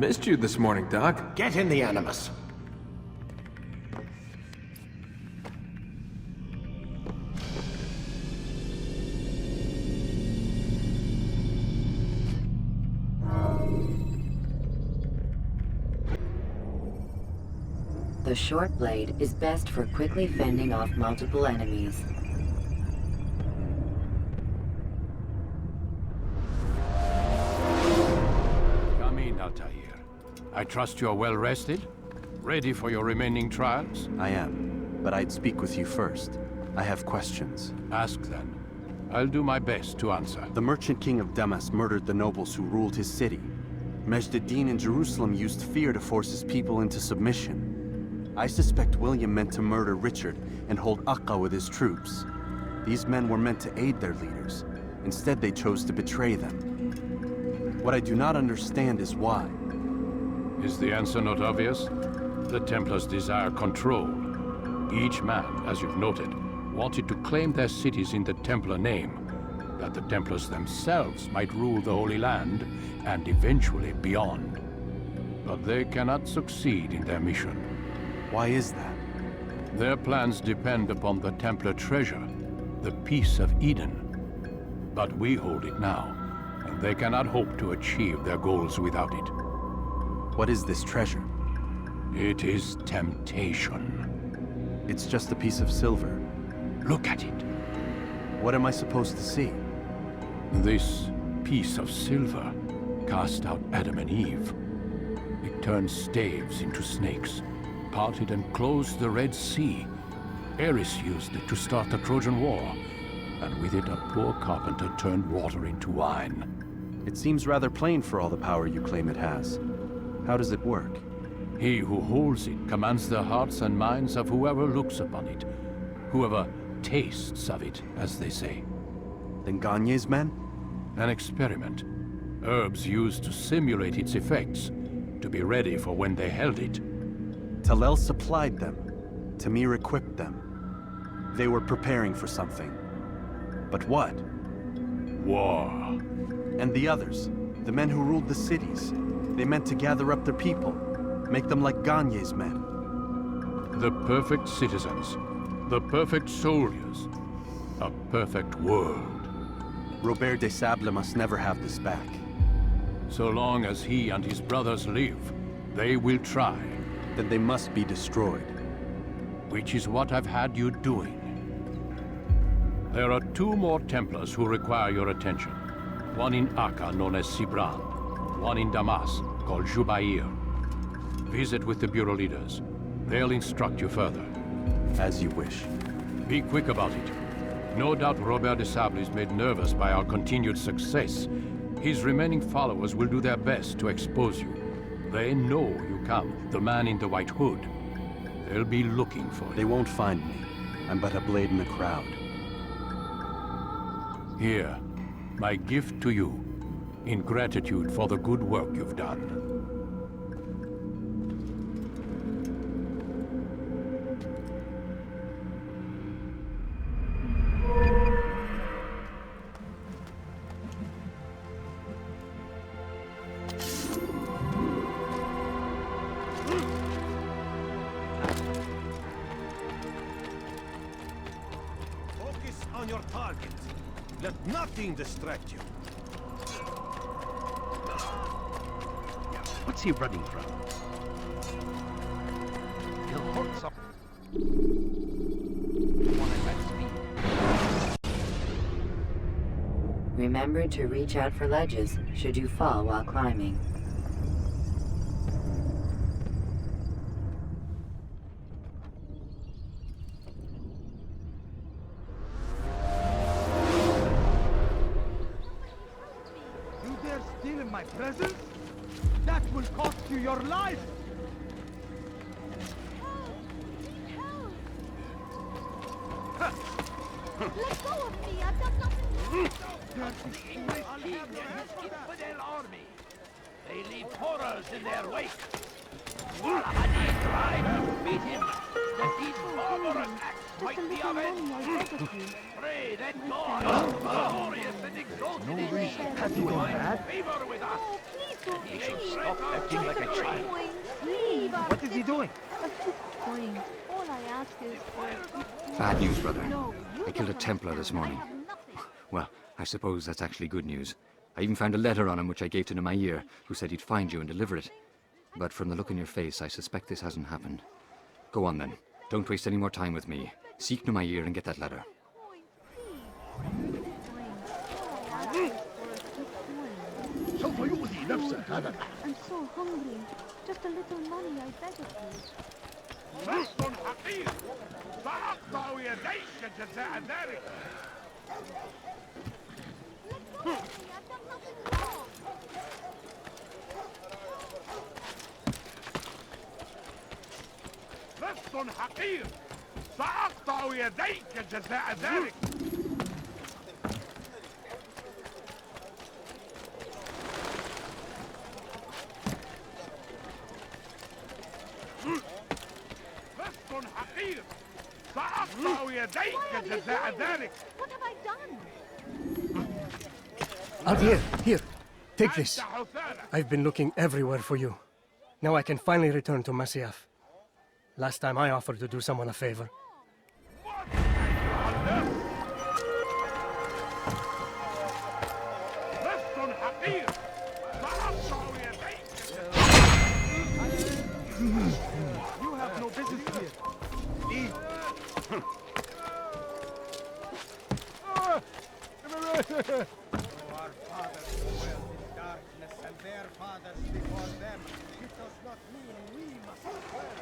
Missed you this morning, Doc. Get in the Animus. The short blade is best for quickly fending off multiple enemies. Come in, Altair. I trust you're well rested? Ready for your remaining trials? I am, but I'd speak with you first. I have questions. Ask then. I'll do my best to answer. The merchant king of Damas murdered the nobles who ruled his city. Majd-ad-Din in Jerusalem used fear to force his people into submission. I suspect William meant to murder Richard and hold Akka with his troops. These men were meant to aid their leaders. Instead, they chose to betray them. What I do not understand is why. Is the answer not obvious? The Templars desire control. Each man, as you've noted, wanted to claim their cities in the Templar name, that the Templars themselves might rule the Holy Land and eventually beyond. But they cannot succeed in their mission. Why is that? Their plans depend upon the Templar treasure, the Peace of Eden. But we hold it now, and they cannot hope to achieve their goals without it. What is this treasure? It is temptation. It's just a piece of silver. Look at it. What am I supposed to see? This piece of silver cast out Adam and Eve. It turned staves into snakes, parted and closed the Red Sea. Ares used it to start the Trojan War, and with it a poor carpenter turned water into wine. It seems rather plain for all the power you claim it has. How does it work? He who holds it commands the hearts and minds of whoever looks upon it, whoever tastes of it, as they say. Then Gagne's men? An experiment. Herbs used to simulate its effects, to be ready for when they held it. Talel supplied them. Tamir equipped them. They were preparing for something. But what? War. And the others, the men who ruled the cities, they meant to gather up their people, make them like Gagne's men. The perfect citizens, the perfect soldiers, a perfect world. Robert des Sables must never have this back. So long as he and his brothers live, they will try. Then they must be destroyed. Which is what I've had you doing. There are 2 more Templars who require your attention. One in Akka, known as Sibran. One in Damas, called Jubair. Visit with the Bureau leaders. They'll instruct you further. As you wish. Be quick about it. No doubt Robert des Sables is made nervous by our continued success. His remaining followers will do their best to expose you. They know you come, the man in the white hood. They'll be looking for you. They won't find me. I'm but a blade in the crowd. Here, my gift to you, in gratitude for the good work you've done. On your target. Let nothing distract you. What's he running from? He'll hurt some. Remember to reach out for ledges should you fall while climbing. Presence? That will cost you your life! Let go of me! I've got nothing The English king and his infidel army. They leave horrors in their wake. Al-Hadi tried to beat him, that these barbarous acts might be avenged. Pray that God, glorious and exalted in me, Has he gone mad? Favor with us. Oh, please don't He should leave. stop acting like a child. Leave. What is he doing? A good point. All I ask is for a good point. Bad news, brother. No, you I killed a don't Templar this understand. morning. I have nothing. Well, I suppose that's actually good news. I even found a letter on him which I gave to Nemair, who said he'd find you and deliver it. But from the look in your face, I suspect this hasn't happened. Go on then. Don't waste any more time with me. Seek Nemair and get that letter. I'm so hungry. Just a little money, I beg of you. رصد حقير سأقطع يديك جزاء ذلك. Let go of me, I've done nothing wrong. رصد حقير سأقطع يديك جزاء ذلك. رصد حقير سأقطع يديك جزاء ذلك. What have I done? Alvier, here. Take this. أنت حثالة. I've been looking everywhere for you. Now I can finally return to Masyaf. Last time I offered to do someone a favor. رصد حقير سأقطع يديك. You have no business here. Leave. Our fathers dwell in darkness, and their fathers before them. It does not mean we must dwell.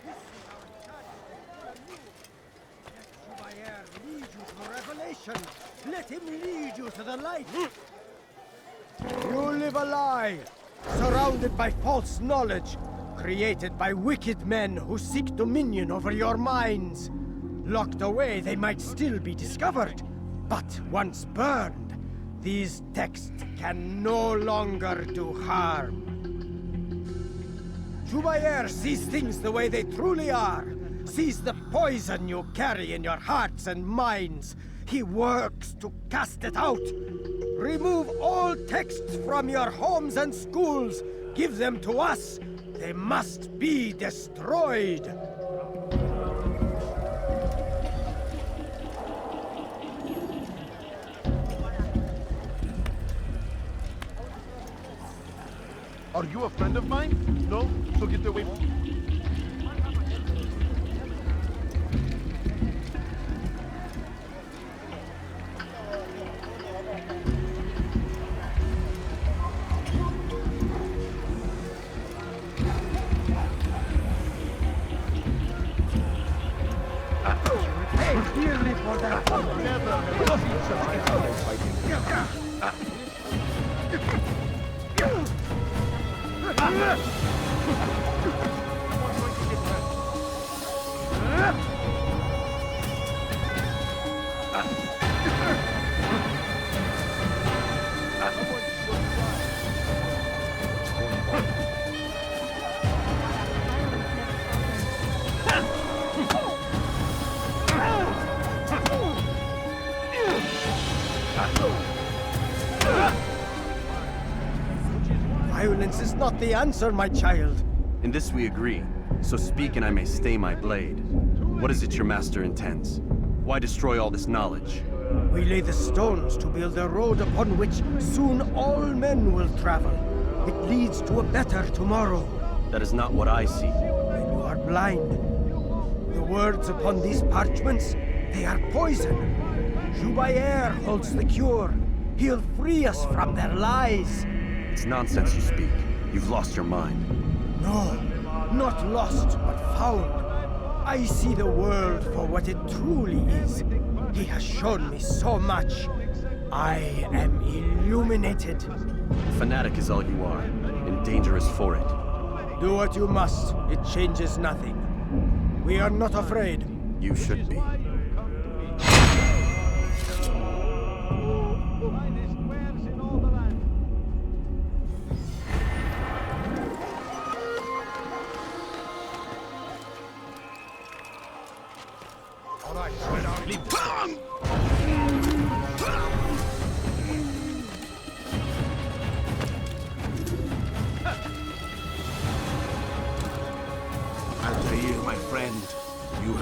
This is our chance for a new. Let Jubair lead you to revelation. Let him lead you to the light. You live a lie, surrounded by false knowledge, created by wicked men who seek dominion over your minds. Locked away, they might still be discovered, but once burned, these texts can no longer do harm. Jubair sees things the way they truly are, sees the poison you carry in your hearts and minds. He works to cast it out. Remove all texts from your homes and schools. Give them to us. They must be destroyed. Are you a friend of mine? No? So get away. Dearly for that. Violence is not the answer, my child. In this we agree, so speak and I may stay my blade. What is it your master intends? Why destroy all this knowledge? We lay the stones to build a road upon which soon all men will travel. It leads to a better tomorrow. That is not what I see. Then you are blind. The words upon these parchments, they are poison. Jubair holds the cure. He'll free us from their lies. It's nonsense you speak. You've lost your mind. No, not lost, but found. I see the world for what it truly is. He has shown me so much. I am illuminated. Fanatic is all you are, and dangerous for it. Do what you must. It changes nothing. We are not afraid. You should be.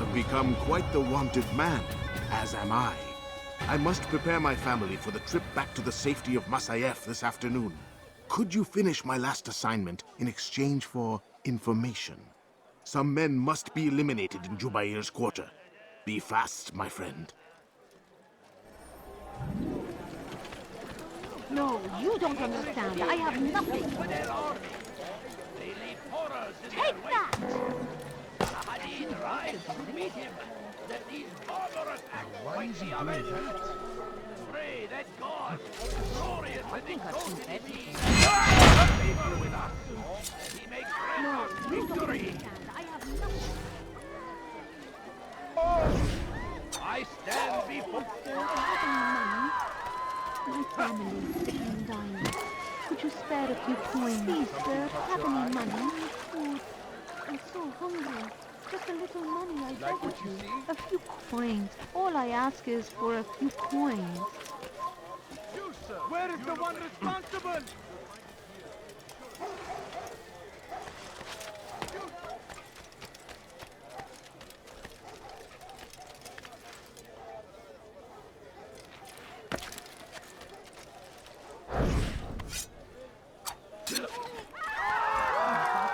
have become quite the wanted man, as am I. I must prepare my family for the trip back to the safety of Masyaf this afternoon. Could you finish my last assignment in exchange for information? Some men must be eliminated in Jubair's quarter. Be fast, my friend. No, you don't understand. I have nothing. Take that! Hadid rise to meet him. That these barbarous acts might be avenged. Pray that God, glorious and exalted is he, have favor with us, that he may grant us victory. I have nothing. I stand before... Sir, I have any money? My family is sick and dying. Could you spare a few coins? Please, sir, have any money? Food. I'm so hungry. Just a little money, I beg of you. A few coins. All I ask is for a few coins. You, sir! Where is the one responsible?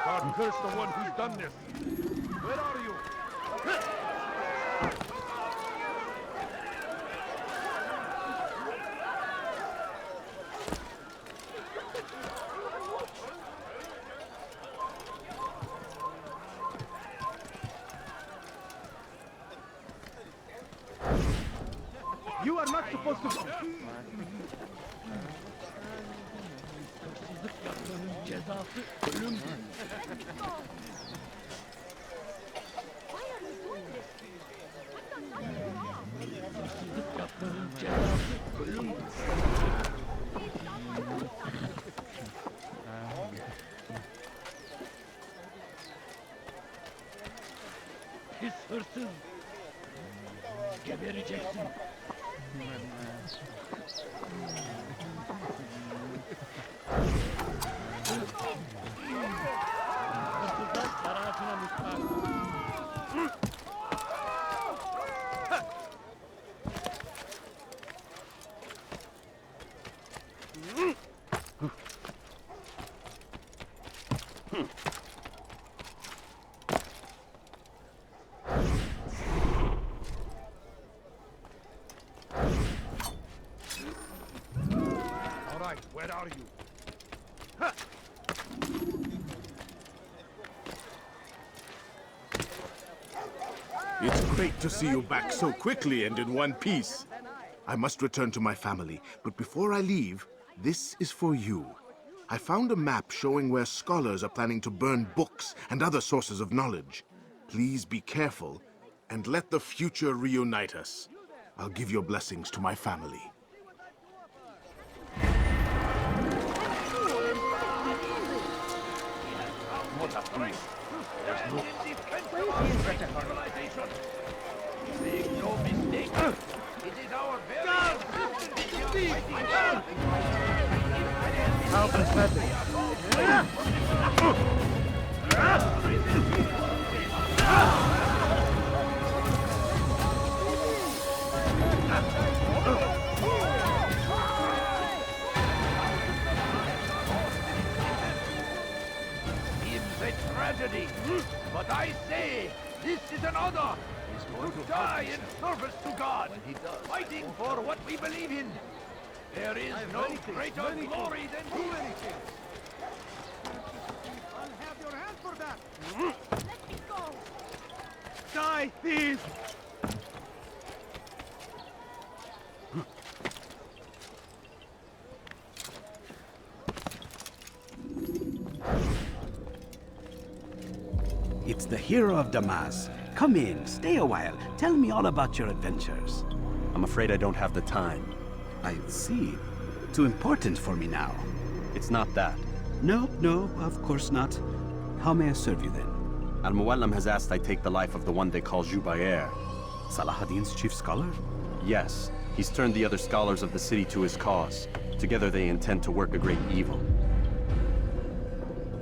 God curse the one who's done this! Where are you? You are not supposed to... His hırsız. Gebereceksin. All right, where are you? Huh. It's great to see you back so quickly and in one piece. I must return to my family, but before I leave, this is for you. I found a map showing where scholars are planning to burn books and other sources of knowledge. Please be careful, and let the future reunite us. I'll give your blessings to my family. Make no mistake, it is our very How pathetic. Seems a tragedy, but I say this is an honor. To die in service to God, fighting for what we believe in. There is no greater glory than Do anything. I'll have your hand for that. Let me go! Die, thief! It's the hero of Damas. Come in, stay a while. Tell me all about your adventures. I'm afraid I don't have the time. I see. Too important for me now. It's not that. No, of course not. How may I serve you then? Al-Muallim has asked I take the life of the one they call Jubair. Salahadin's chief scholar? Yes, he's turned the other scholars of the city to his cause. Together they intend to work a great evil.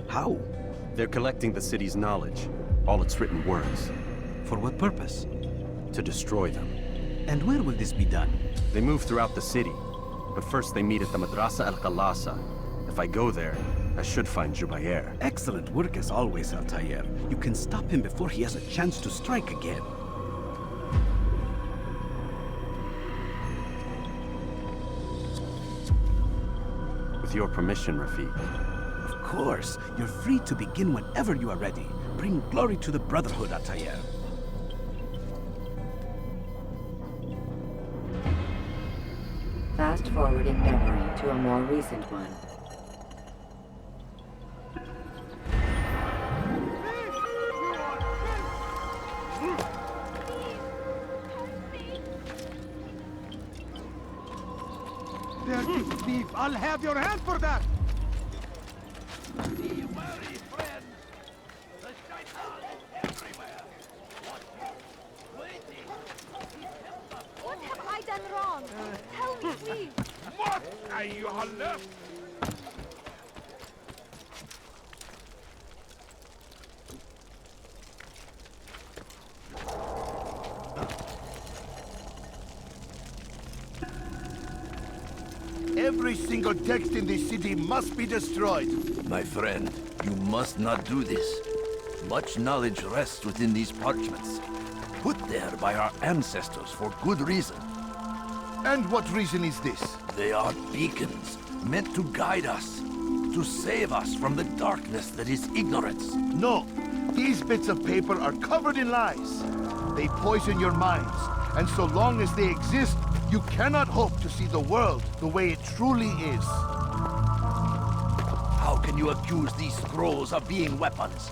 How? They're collecting the city's knowledge, all its written words. For what purpose? To destroy them. And where will this be done? They move throughout the city, but first they meet at the Madrasa al-Khalasa. If I go there, I should find Jubair. Excellent work as always, Altair. You can stop him before he has a chance to strike again. With your permission, Rafiq. Of course. You're free to begin whenever you are ready. Bring glory to the Brotherhood, Altair. Fast forwarding memory to a more recent one. Dirty thief! I'll have your hand for that! Be wary, friends. The shaitan is everywhere. Watching, waiting. What have I done wrong? Tell me, please. What are you on left? Every single text in this city must be destroyed. My friend, you must not do this. Much knowledge rests within these parchments, put there by our ancestors for good reason. And what reason is this? They are beacons, meant to guide us, to save us from the darkness that is ignorance. No, these bits of paper are covered in lies. They poison your minds, and so long as they exist, you cannot hope to see the world the way it truly is. How can you accuse these scrolls of being weapons?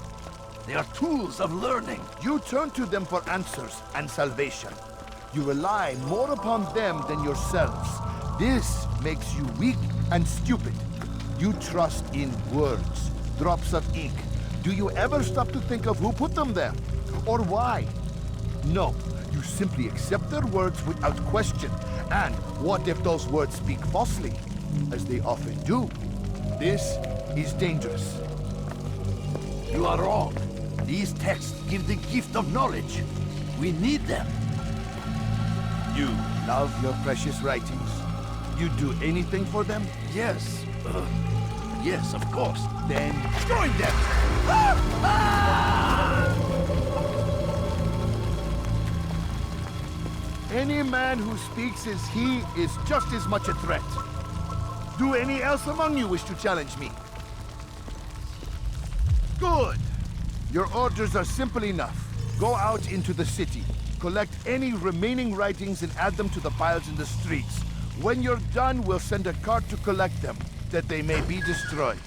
They are tools of learning. You turn to them for answers and salvation. You rely more upon them than yourselves. This makes you weak and stupid. You trust in words, drops of ink. Do you ever stop to think of who put them there? Or why? No, you simply accept their words without question. And what if those words speak falsely? As they often do. This is dangerous. You are wrong. These texts give the gift of knowledge. We need them. You love your precious writings. You'd do anything for them? Yes. Yes, of course. Then join them! Any man who speaks as he is just as much a threat. Do any else among you wish to challenge me? Good! Your orders are simple enough. Go out into the city, collect any remaining writings and add them to the piles in the streets. When you're done, we'll send a cart to collect them, that they may be destroyed.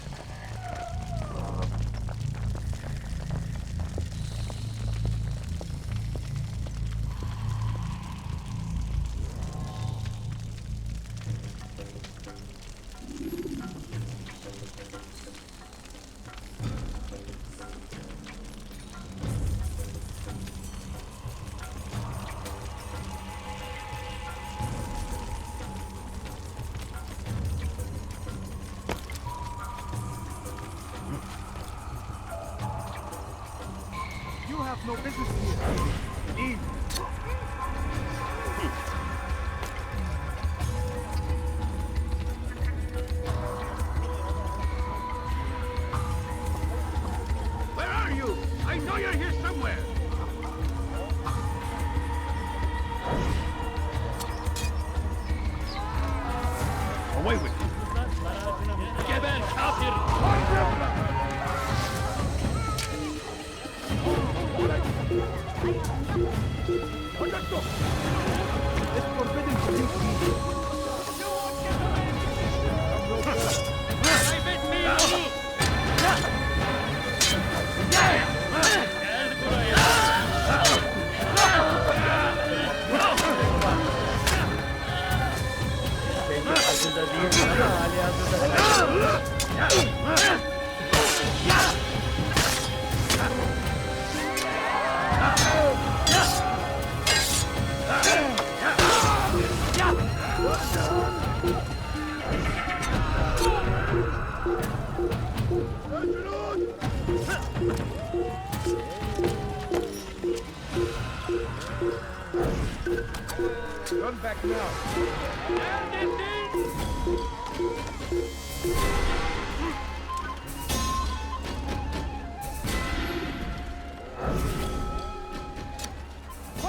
You have no business here. Leave. Where are you? I know you're here somewhere. Away with you. It's forbidden to use these. What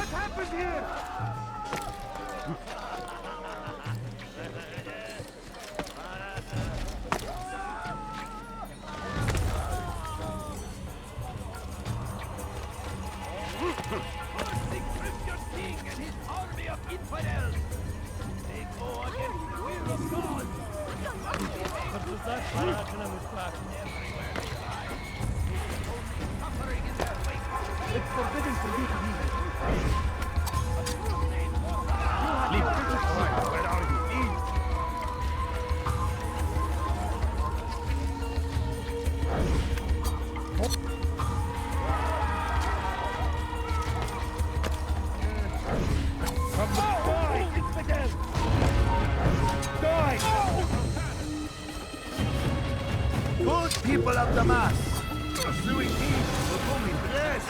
happened here? The Christian king and his army of infidels. They go against the will of God. Everywhere they hide. Only suffering in their wake. It's forbidden for you to leave. Where are you? Leave. Good people of Damas, pursuing peace will come in blessed.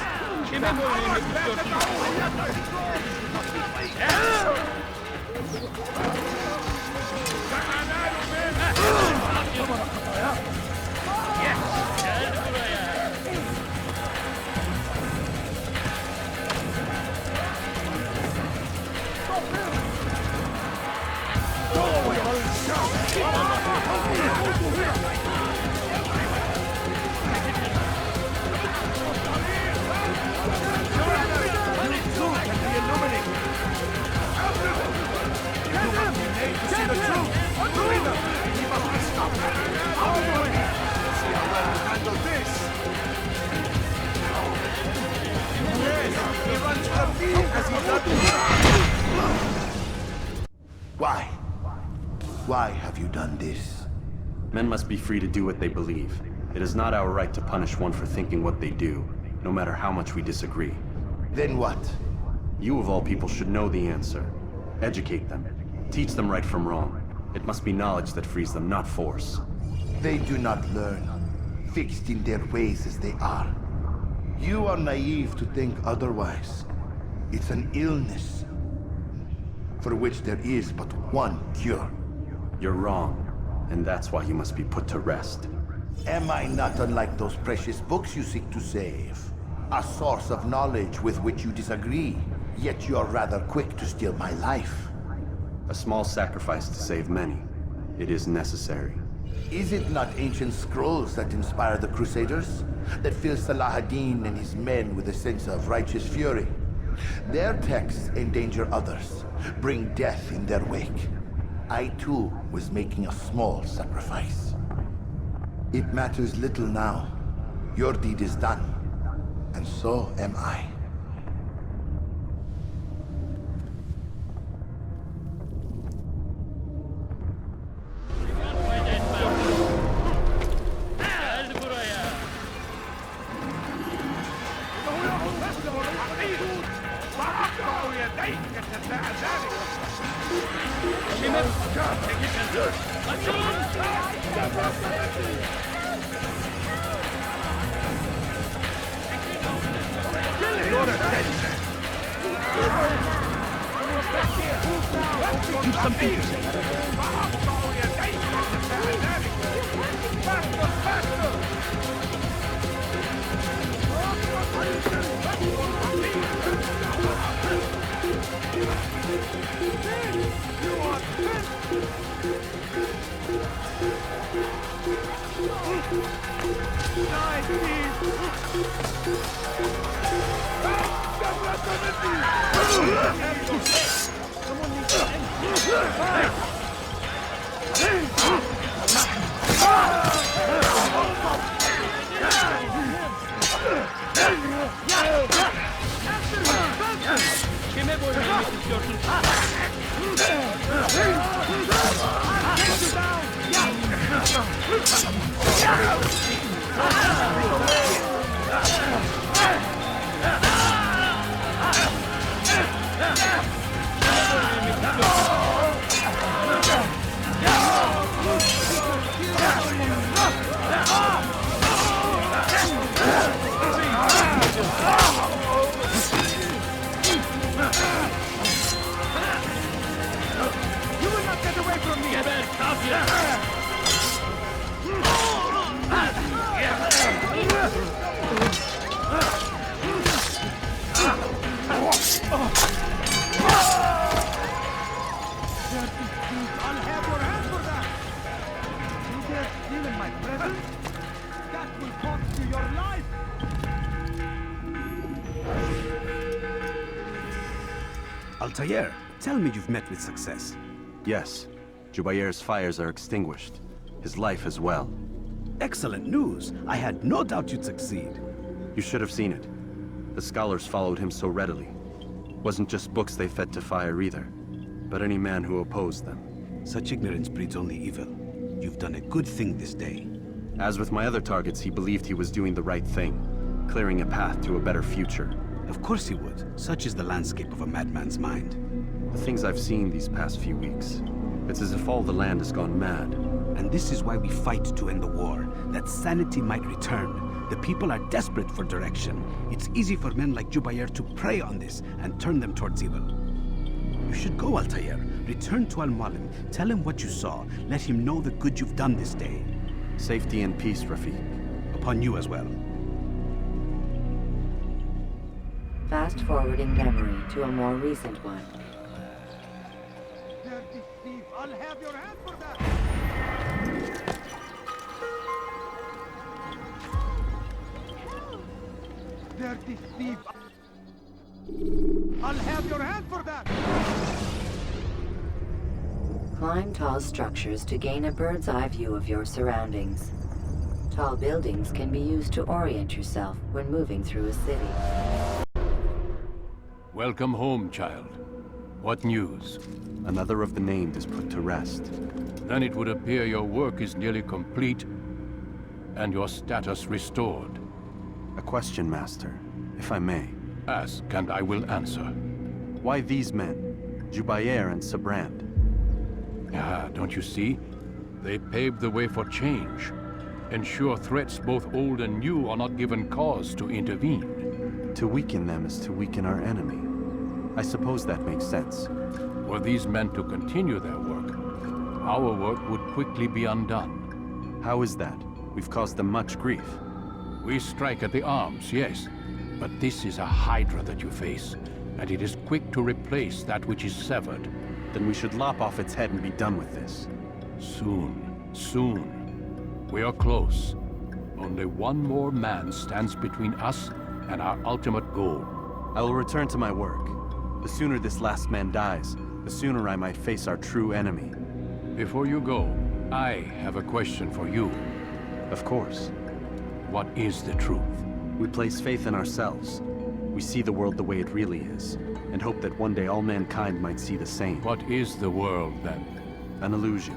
Why? Why have you done this? Men must be free to do what they believe. It is not our right to punish one for thinking what they do, no matter how much we disagree. Then what? You of all people should know the answer. Educate them. Teach them right from wrong. It must be knowledge that frees them, not force. They do not learn, fixed in their ways as they are. You are naive to think otherwise. It's an illness for which there is but one cure. You're wrong, and that's why you must be put to rest. Am I not unlike those precious books you seek to save? A source of knowledge with which you disagree, yet you're rather quick to steal my life. A small sacrifice to save many. It is necessary. Is it not ancient scrolls that inspire the Crusaders? That fill Salah ad-Din and his men with a sense of righteous fury? Their texts endanger others, bring death in their wake. I too was making a small sacrifice. It matters little now. Your deed is done, and so am I. my present? That will cost you your life! Altair, tell me you've met with success. Yes. Jubair's fires are extinguished. His life as well. Excellent news. I had no doubt you'd succeed. You should have seen it. The scholars followed him so readily. Wasn't just books they fed to fire either, but any man who opposed them. Such ignorance breeds only evil. You've done a good thing this day. As with my other targets, he believed he was doing the right thing, clearing a path to a better future. Of course he would. Such is the landscape of a madman's mind. The things I've seen these past few weeks, it's as if all the land has gone mad. And this is why we fight to end the war, that sanity might return. The people are desperate for direction. It's easy for men like Jubair to prey on this and turn them towards evil. You should go, Altair. Return to Al-Mualim. Tell him what you saw. Let him know the good you've done this day. Safety and peace, Rafiq. Upon you as well. Fast-forwarding memory to a more recent one. Dirty thief, I'll have your hand for that! Dirty thief! I'll have your hand for that! Climb tall structures to gain a bird's eye view of your surroundings. Tall buildings can be used to orient yourself when moving through a city. Welcome home, child. What news? Another of the named is put to rest. Then it would appear your work is nearly complete and your status restored. A question, Master, if I may. Ask, and I will answer. Why these men, Jubair and Sabrand? Ah, don't you see? They paved the way for change. Ensure threats both old and new are not given cause to intervene. To weaken them is to weaken our enemy. I suppose that makes sense. Were these men to continue their work, our work would quickly be undone. How is that? We've caused them much grief. We strike at the arms, yes. But this is a hydra that you face, and it is quick to replace that which is severed. Then we should lop off its head and be done with this. Soon, soon. We are close. Only one more man stands between us and our ultimate goal. I will return to my work. The sooner this last man dies, the sooner I might face our true enemy. Before you go, I have a question for you. Of course. What is the truth? We place faith in ourselves. We see the world the way it really is, and hope that one day all mankind might see the same. What is the world, then? An illusion.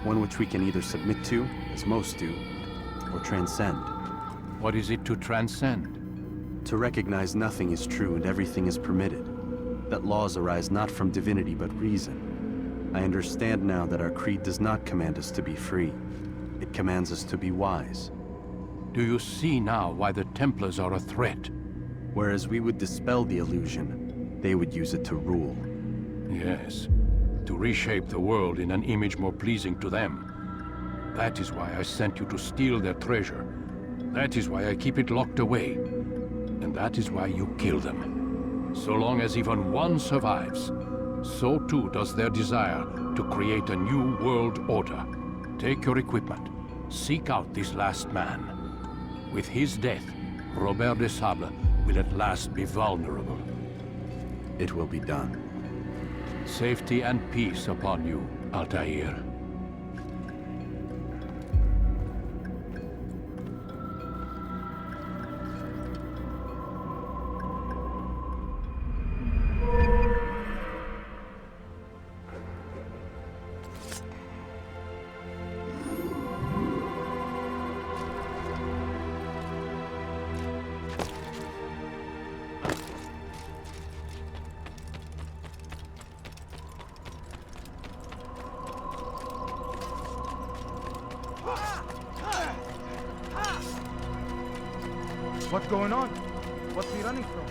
One which we can either submit to, as most do, or transcend. What is it to transcend? To recognize nothing is true and everything is permitted. That laws arise not from divinity but reason. I understand now that our creed does not command us to be free. It commands us to be wise. Do you see now why the Templars are a threat? Whereas we would dispel the illusion, they would use it to rule. Yes, to reshape the world in an image more pleasing to them. That is why I sent you to steal their treasure. That is why I keep it locked away. And that is why you kill them. So long as even one survives, so too does their desire to create a new world order. Take your equipment. Seek out this last man. With his death, Robert de Sable will at last be vulnerable. It will be done. Safety and peace upon you, Altair. What's going on? What's he running from?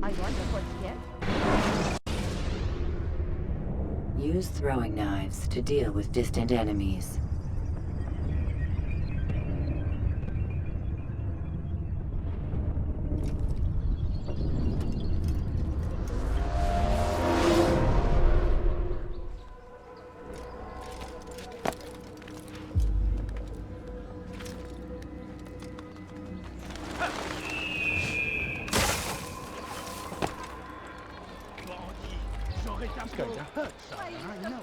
I wonder what's here. Use throwing knives to deal with distant enemies. It's going to hurt someone, I know.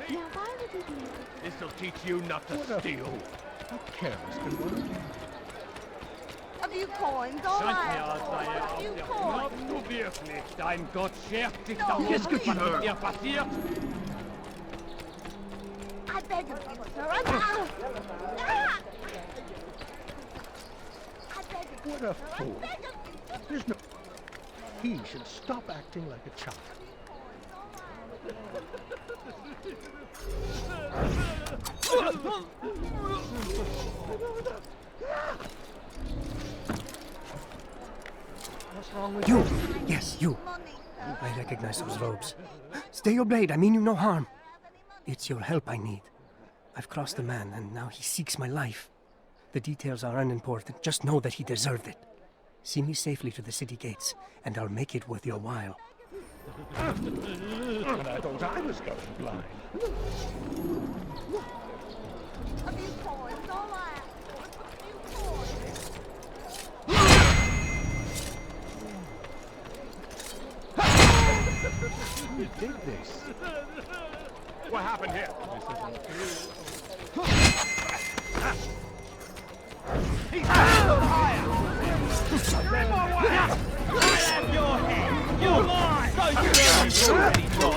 Now, why would you do this? This'll teach you not to steal. How careless can one be? A few coins, all right. A few coins. Du wirklich, dein Gott schert dich darum, was mit dir passiert. I beg of you, sir. What a fool. There's no... He should stop acting like a child. What's wrong with you? Yes, you. I recognize those robes. Stay your blade, I mean you no harm. It's your help I need. I've crossed a man, and now he seeks my life. The details are unimportant, just know that he deserved it. See me safely to the city gates, and I'll make it worth your while. And I thought I was going blind. A few coins, all right. A few coins. Who did this? What happened here? He's higher! Bring my way! I have your head! You're mine! So you've already got!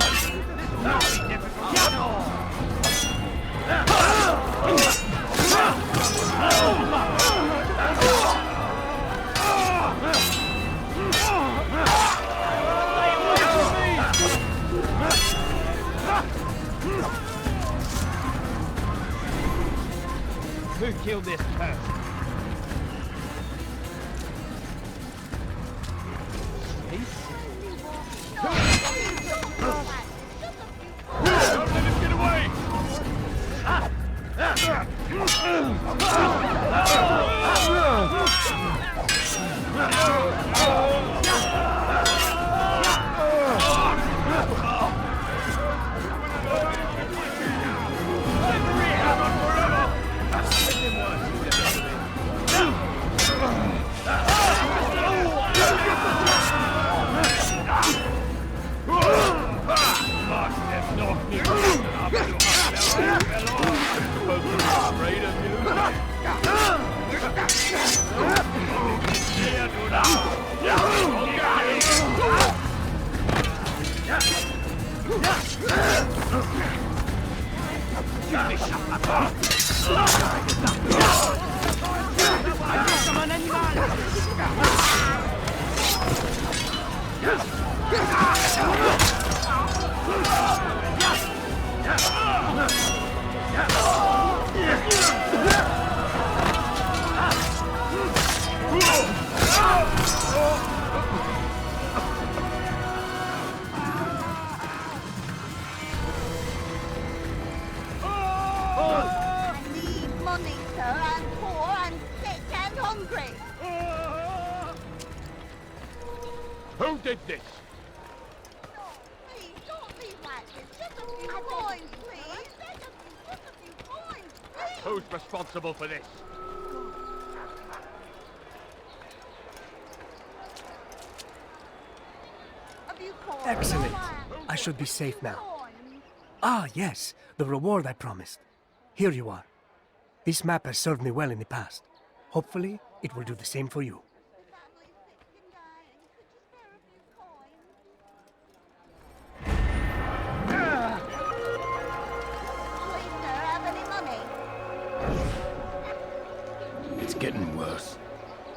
This will not be difficult at all! Who killed this person? Don't let him get away! Who did this? Please, don't leave like this. Just a few coins, please. Just a few coins, please. Who's responsible for this? A few coins. Excellent. I should be safe now. Ah, yes, the reward I promised. Here you are. This map has served me well in the past. Hopefully, it will do the same for you. It's getting worse.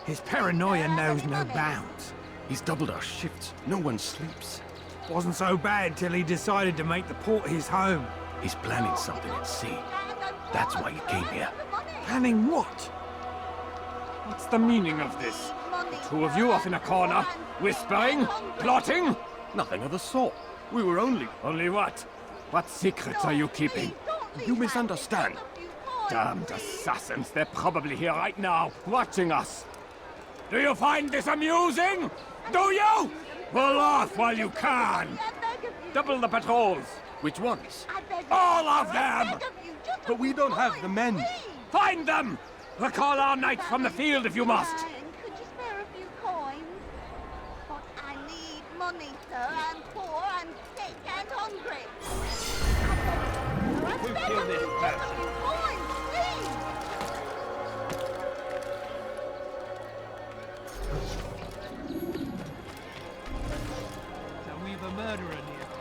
His paranoia knows no bounds. He's doubled our shifts. No one sleeps. Wasn't so bad till he decided to make the port his home. He's planning something at sea. That's why he came here. Planning what? What's the meaning of this? The two of you off in a corner, whispering, plotting? Nothing of the sort. We were only... Only what? What secrets are you keeping? You misunderstand. Damned assassins, they're probably here right now, watching us. Do you find this amusing? Do you? Well, laugh while you can. Double the patrols. Which ones? All of them! But we don't have the men. Find them! Recall our knights from the field if you must. Could you spare a few coins? money, sir. I'm poor, I'm sick, and hungry. Who killed this person? Coins, please! So we've a murderer nearby.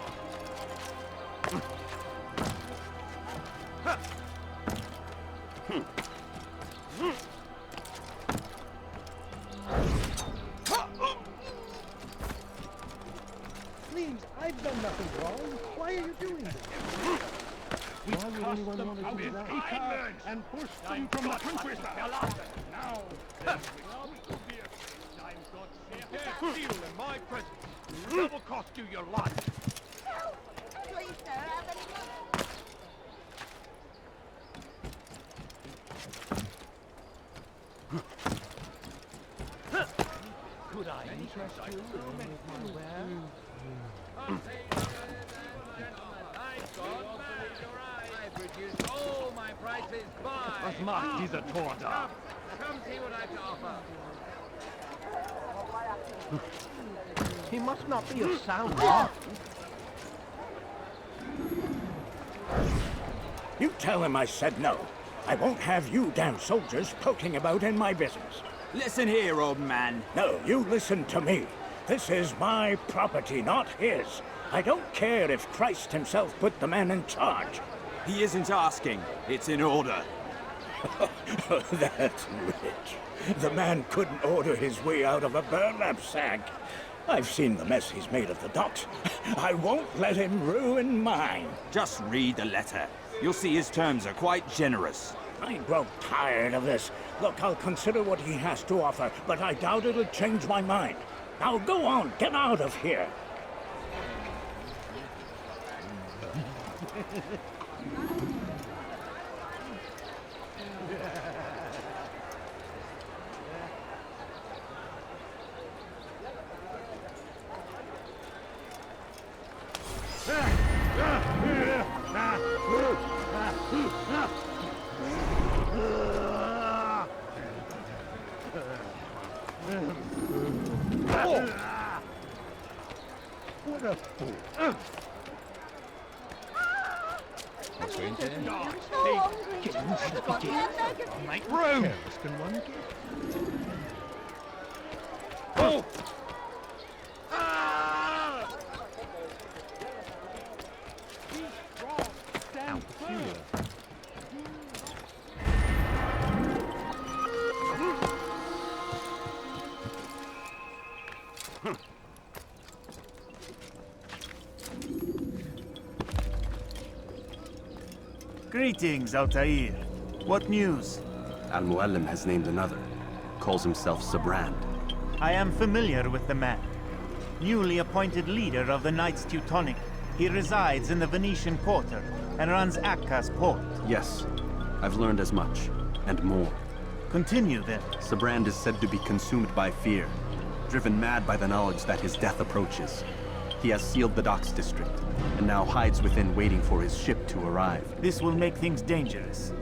Please, I've done nothing wrong. Why are you doing this? Why would anyone want to do that? And push them from the country. Now, steal in my presence. Double cost you your life. Please, sir, have any money? Could I interest you in my ware? I've reduced all my prices by... Was macht dieser Tor da? Come see what I've to offer. He must not be of sound mind. You tell him I said no. I won't have you damn soldiers poking about in my business. Listen here, old man. No, you listen to me. This is my property, not his. I don't care if Christ himself put the man in charge. He isn't asking. It's in order. That's rich. The man couldn't order his way out of a burlap sack. I've seen the mess he's made of the docks. I won't let him ruin mine. Just read the letter. You'll see his terms are quite generous. I grow tired of this. Look, I'll consider what he has to offer, but I doubt it'll change my mind. Now go on, get out of here. What a fool. Make room! Careless can one get? Oh! Be strong! Stand firm! Greetings, Altair. What news? Al-Muallim has named another. Calls himself Sabrand. I am familiar with the man. Newly appointed leader of the Knights Teutonic. He resides in the Venetian Quarter and runs Akka's port. Yes, I've learned as much, and more. Continue then. Sabrand is said to be consumed by fear, driven mad by the knowledge that his death approaches. He has sealed the docks district, and now hides within waiting for his ship to arrive. This will make things dangerous.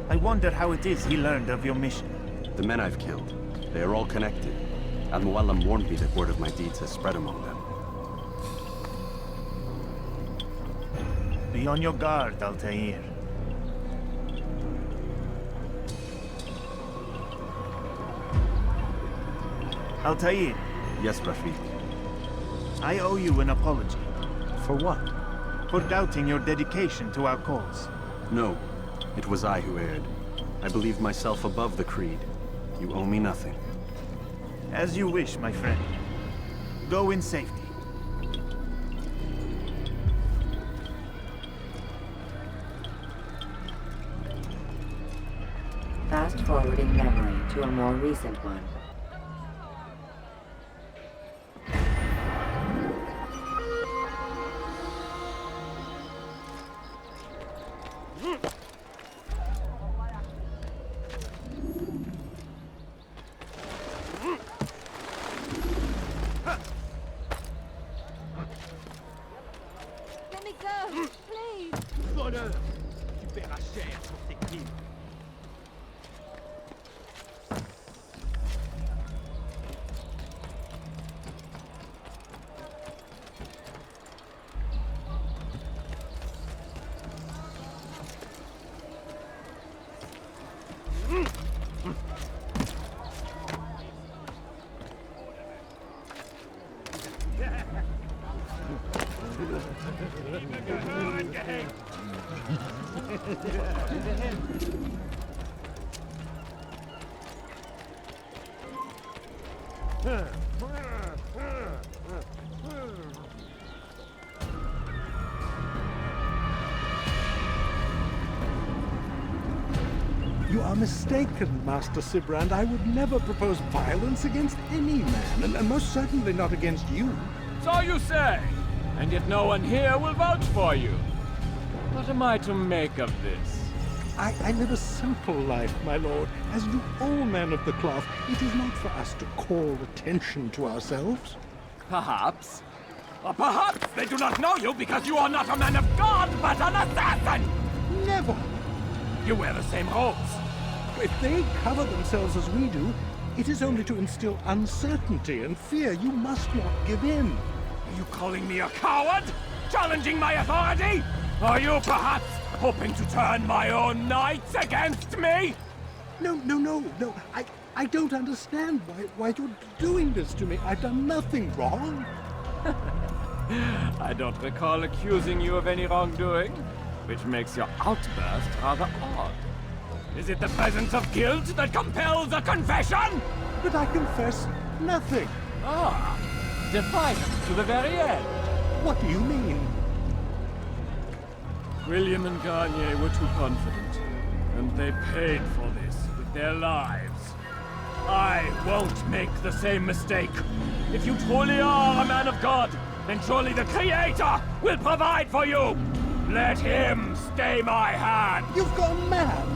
I wonder how it is he learned of your mission. The men I've killed, they are all connected. Al-Muallim warned me that word of my deeds has spread among them. Be on your guard, Altair. Altair. Yes, Rafiq. I owe you an apology. For what? For doubting your dedication to our cause. No, it was I who erred. I believed myself above the creed. You owe me nothing. As you wish, my friend. Go in safety. Fast-forwarding memory to a more recent one. Let me go, please. Voleur! Tu paieras cher pour tes crimes. You are mistaken, Master Sibrand. I would never propose violence against any man, and most certainly not against you. So you say, and yet no one here will vouch for you. What am I to make of this? I live a simple life, my lord, as do all men of the cloth. It is not for us to call attention to ourselves. Perhaps. Or perhaps they do not know you because you are not a man of God, but an assassin! Never! You wear the same robes. If they cover themselves as we do, it is only to instill uncertainty and fear. You must not give in. Are you calling me a coward? Challenging my authority? Are you perhaps hoping to turn my own knights against me? No. I don't understand why you're doing this to me. I've done nothing wrong. I don't recall accusing you of any wrongdoing, which makes your outburst rather odd. Is it the presence of guilt that compels a confession? But I confess nothing. Ah, defiant to the very end. What do you mean? William and Garnier were too confident, and they paid for this with their lives. I won't make the same mistake. If you truly are a man of God, then surely the Creator will provide for you. Let him stay my hand. You've gone mad.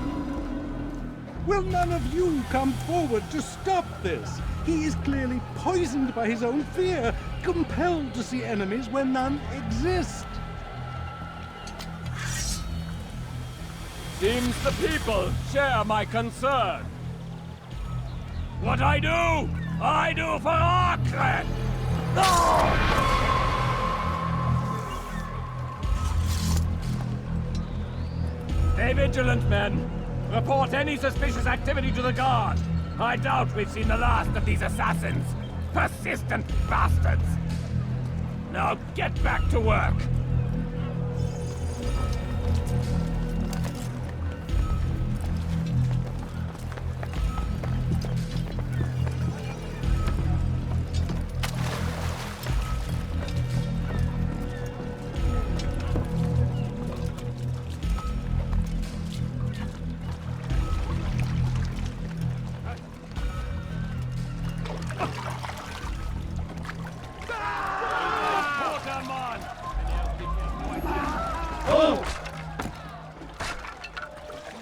Will none of you come forward to stop this? He is clearly poisoned by his own fear, compelled to see enemies where none exist. Seems the people share my concern. What I do for Arkren! Stay vigilant, men. Report any suspicious activity to the guard. I doubt we've seen the last of these assassins. Persistent bastards. Now get back to work.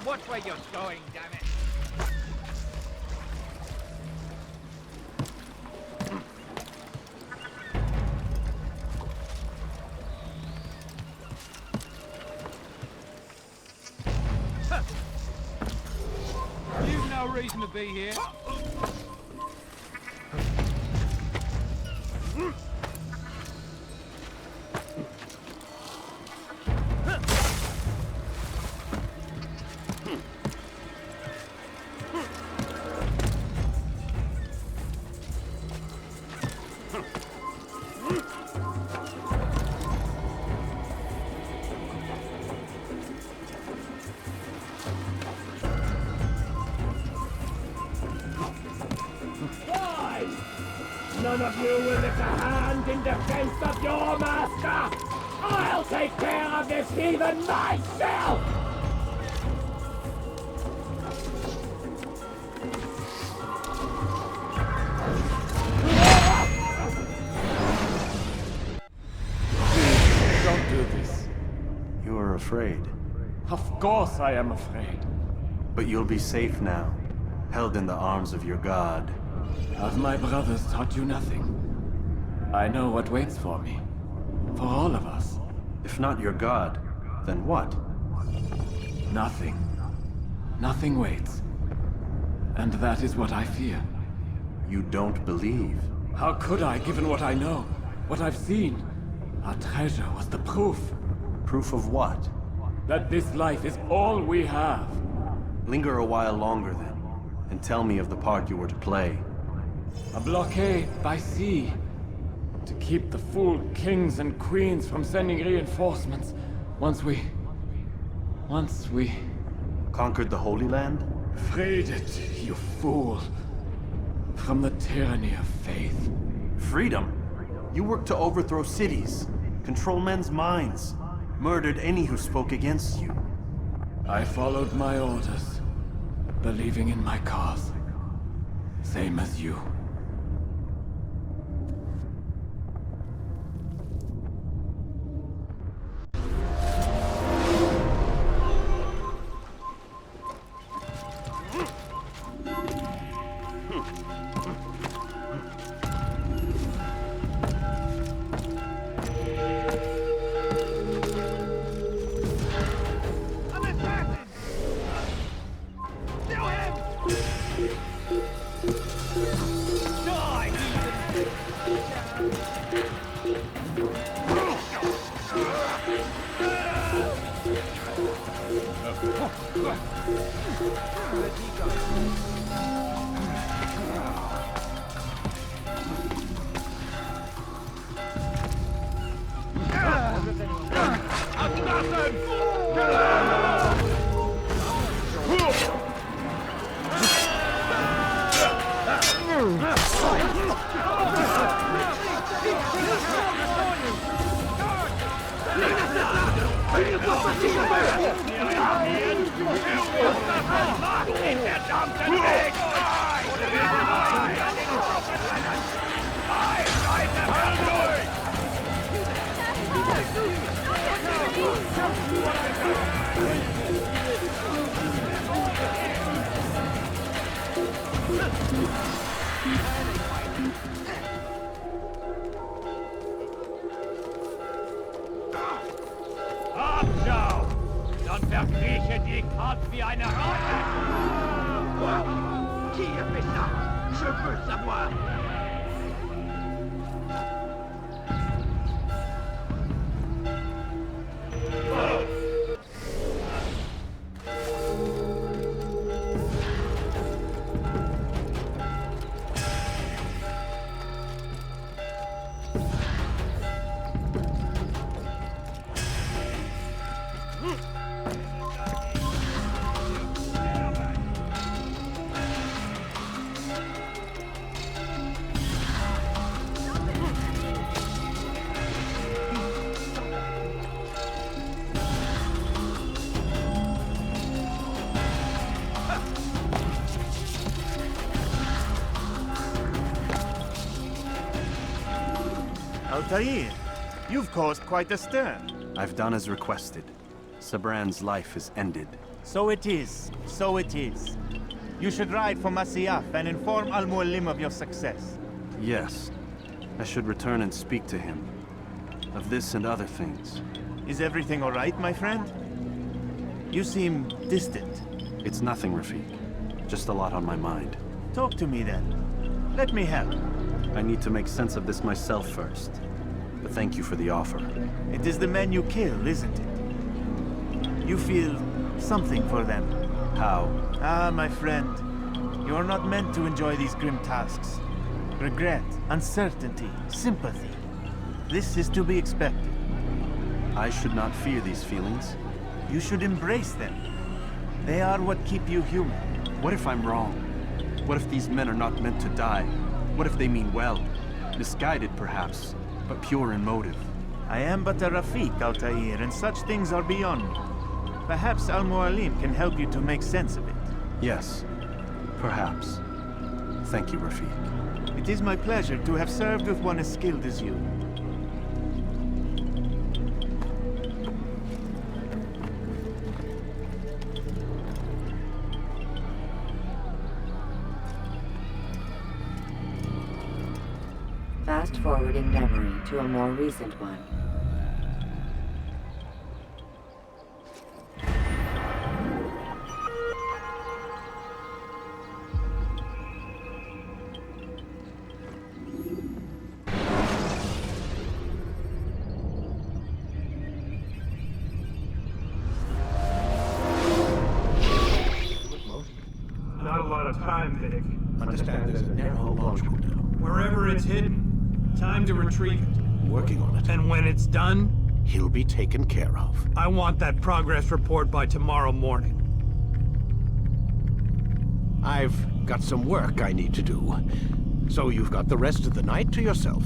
Watch where you're going, damn it! You've no reason to be here. None of you will lift a hand in defense of your master! I'll take care of this heathen myself! Don't do this. You are afraid. Of course I am afraid. But you'll be safe now, held in the arms of your god. Have my brothers taught you nothing? I know what waits for me. For all of us. If not your god, then what? Nothing. Nothing waits. And that is what I fear. You don't believe? How could I, given what I know? What I've seen? Our treasure was the proof. Proof of what? That this life is all we have. Linger a while longer then, and tell me of the part you were to play. A blockade by sea. To keep the fool kings and queens from sending reinforcements once we... Conquered the Holy Land? freed it, you fool. From the tyranny of faith. Freedom? You worked to overthrow cities, control men's minds, murdered any who spoke against you. I followed my orders, believing in my cause. Same as you. Abschau! Dann verkrieche die Kopf wie eine Ratte! Qui a fait ça? Je veux savoir! Altair, you've caused quite a stir. I've done as requested. Sabran's life is ended. So it is. So it is. You should ride for Masyaf and inform Al-Mualim of your success. Yes. I should return and speak to him. Of this and other things. Is everything all right, my friend? You seem distant. It's nothing, Rafiq. Just a lot on my mind. Talk to me then. Let me help. I need to make sense of this myself first. But thank you for the offer. It is the men you kill, isn't it? You feel something for them. How? Ah, my friend. You are not meant to enjoy these grim tasks. Regret, uncertainty, sympathy. This is to be expected. I should not fear these feelings. You should embrace them. They are what keep you human. What if I'm wrong? What if these men are not meant to die? What if they mean well? Misguided, perhaps, but pure in motive. I am but a Rafiq, Altair, and such things are beyond me. Perhaps Al-Mualim can help you to make sense of it. Yes, perhaps. Thank you, Rafiq. It is my pleasure to have served with one as skilled as you. Fast-forwarding memory to a more recent one. Not a lot of time, Vic. Understand there's a narrow launch window. Wherever it's hidden. Time to retrieve it. Working on it. And when it's done, He'll be taken care of. I want that progress report by tomorrow morning. I've got some work I need to do. So you've got the rest of the night to yourself.